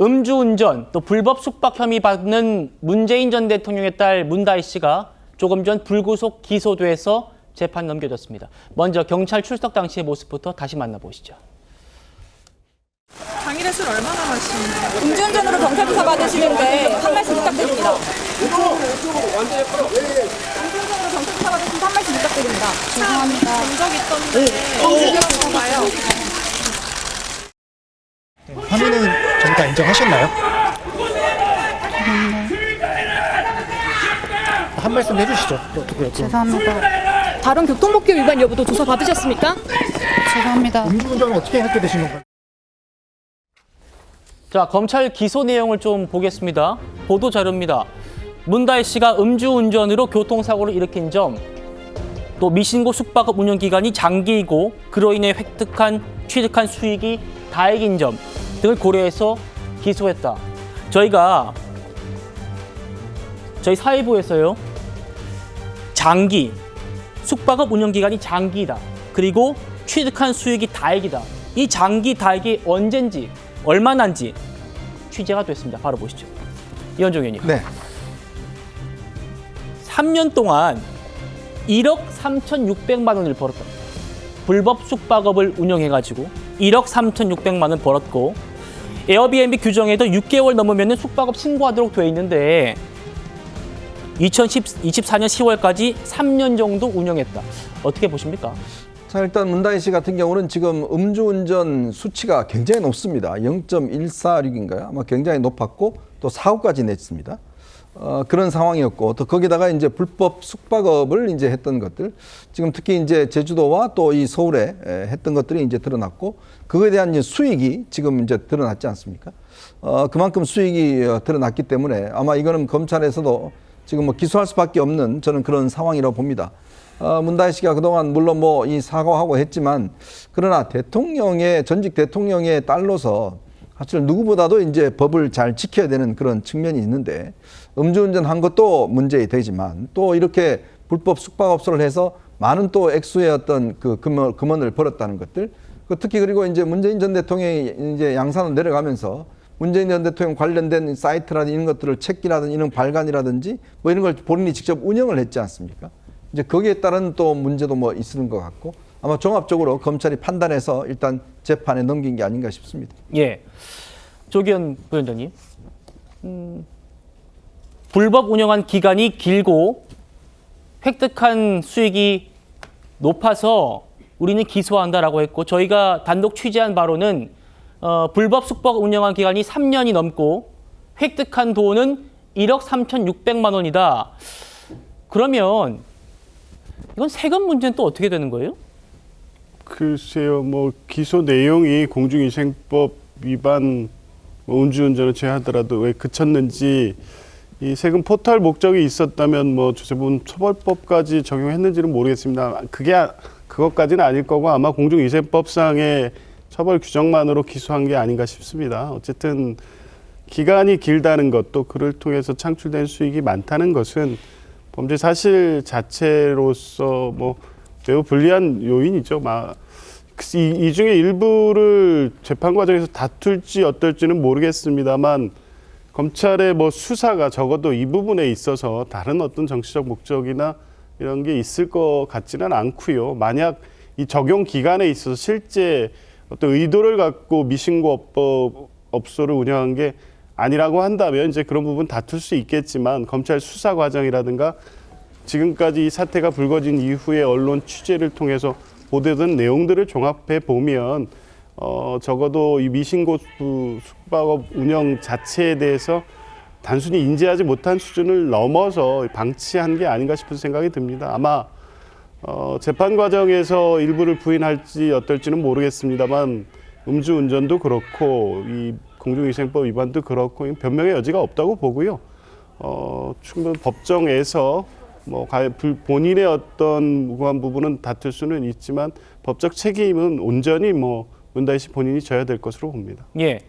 음주운전 또 불법 숙박 혐의 받는 문재인 전 대통령의 딸 문다희 씨가 조금 전 불구속 기소돼서 재판 넘겨졌습니다. 먼저 경찰 출석 당시의 모습부터 다시 만나보시죠. 당일에 술 얼마나 마시는지. 음주운전으로 경찰 조사 받으시는데 한 말씀 부탁드립니다. 음주운전으로 경찰 조사 받으시는데 한 말씀 부탁드립니다. 죄송합니다. 본적 있던데. 어디서 봐요? 혐의는 전부 다 인정하셨나요? 한 말씀 해주시죠. 죄송합니다. 다른 교통법규 위반 여부도 조사 받으셨습니까? 죄송합니다. 음주운전은 어떻게 하게 되신 건가요? 자, 검찰 기소 내용을 좀 보겠습니다. 보도 자료입니다. 문다희 씨가 음주운전으로 교통사고를 일으킨 점, 또 미신고 숙박업 운영 기간이 장기이고 그로 인해 취득한 수익이 다액인 점 등을 고려해서 기소했다. 저희 사회부에서요, 장기, 숙박업 운영 기간이 장기이다. 그리고 취득한 수익이 다액이다. 이 장기 다액이 언젠지 얼마나인지 취재가 됐습니다. 바로 보시죠. 이현종 의원님. 네. 3년 동안 1억 3,600만 원을 벌었다. 불법 숙박업을 운영해가지고 1억 3,600만 원 벌었고, 에어비앤비 규정에도 6개월 넘으면 숙박업 신고하도록 되어 있는데 2024년 10월까지 3년 정도 운영했다. 어떻게 보십니까? 자, 일단 문다희 씨 같은 경우는 지금 음주운전 수치가 굉장히 높습니다. 0.146인가요? 아마 굉장히 높았고 또 사고까지 냈습니다. 그런 상황이었고, 또 거기다가 이제 불법 숙박업을 이제 했던 것들, 지금 특히 이제 제주도와 또 이 서울에 했던 것들이 이제 드러났고, 그거에 대한 이제 수익이 지금 이제 드러났지 않습니까? 그만큼 수익이 드러났기 때문에 아마 이거는 검찰에서도 지금 뭐 기소할 수밖에 없는 저는 그런 상황이라고 봅니다. 문다희 씨가 그동안 물론 뭐 이 사과하고 했지만, 그러나 전직 대통령의 딸로서 사실 누구보다도 이제 법을 잘 지켜야 되는 그런 측면이 있는데, 음주운전 한 것도 문제 되지만 또 이렇게 불법 숙박업소를 해서 많은 또 액수의 어떤 그 금원을 벌었다는 것들, 특히 그리고 이제 문재인 전 대통령이 이제 양산으로 내려가면서 문재인 전 대통령 관련된 사이트라든지 이런 것들을 책기라든지 이런 발간이라든지 뭐 이런 걸 본인이 직접 운영을 했지 않습니까? 이제 거기에 따른 또 문제도 뭐 있는 것 같고, 아마 종합적으로 검찰이 판단해서 일단 재판에 넘긴 게 아닌가 싶습니다. 예, 조기현 부위원장님, 불법 운영한 기간이 길고 획득한 수익이 높아서 우리는 기소한다라고 했고, 저희가 단독 취재한 바로는 불법 숙박 운영한 기간이 3년이 넘고 획득한 돈은 1억 3,600만 원이다. 그러면 이건 세금 문제는 또 어떻게 되는 거예요? 글쎄요, 뭐 기소 내용이 공중위생법 위반, 음주운전을 제하더라도 왜 그쳤는지, 이 세금 포탈 목적이 있었다면 뭐 조세범 처벌법까지 적용했는지는 모르겠습니다. 그것까지는 아닐 거고, 아마 공중위생법상의 처벌 규정만으로 기소한 게 아닌가 싶습니다. 어쨌든 기간이 길다는 것, 또 그를 통해서 창출된 수익이 많다는 것은 범죄 사실 자체로서 뭐 매우 불리한 요인이죠. 이 중에 일부를 재판 과정에서 다툴지 어떨지는 모르겠습니다만, 검찰의 뭐 수사가 적어도 이 부분에 있어서 다른 어떤 정치적 목적이나 이런 게 있을 것 같지는 않고요. 만약 이 적용 기간에 있어서 실제 어떤 의도를 갖고 미신고 업소를 운영한 게 아니라고 한다면 이제 그런 부분 다툴 수 있겠지만, 검찰 수사 과정이라든가 지금까지 이 사태가 불거진 이후에 언론 취재를 통해서 보도된 내용들을 종합해 보면 적어도 이 미신고 숙박업 운영 자체에 대해서 단순히 인지하지 못한 수준을 넘어서 방치한 게 아닌가 싶은 생각이 듭니다. 아마 재판 과정에서 일부를 부인할지 어떨지는 모르겠습니다만, 음주운전도 그렇고 이 공중위생법 위반도 그렇고 변명의 여지가 없다고 보고요. 충분히 법정에서 뭐 본인의 어떤 무고한 부분은 다툴 수는 있지만 법적 책임은 온전히 뭐 문다희 씨 본인이 져야 될 것으로 봅니다. 예.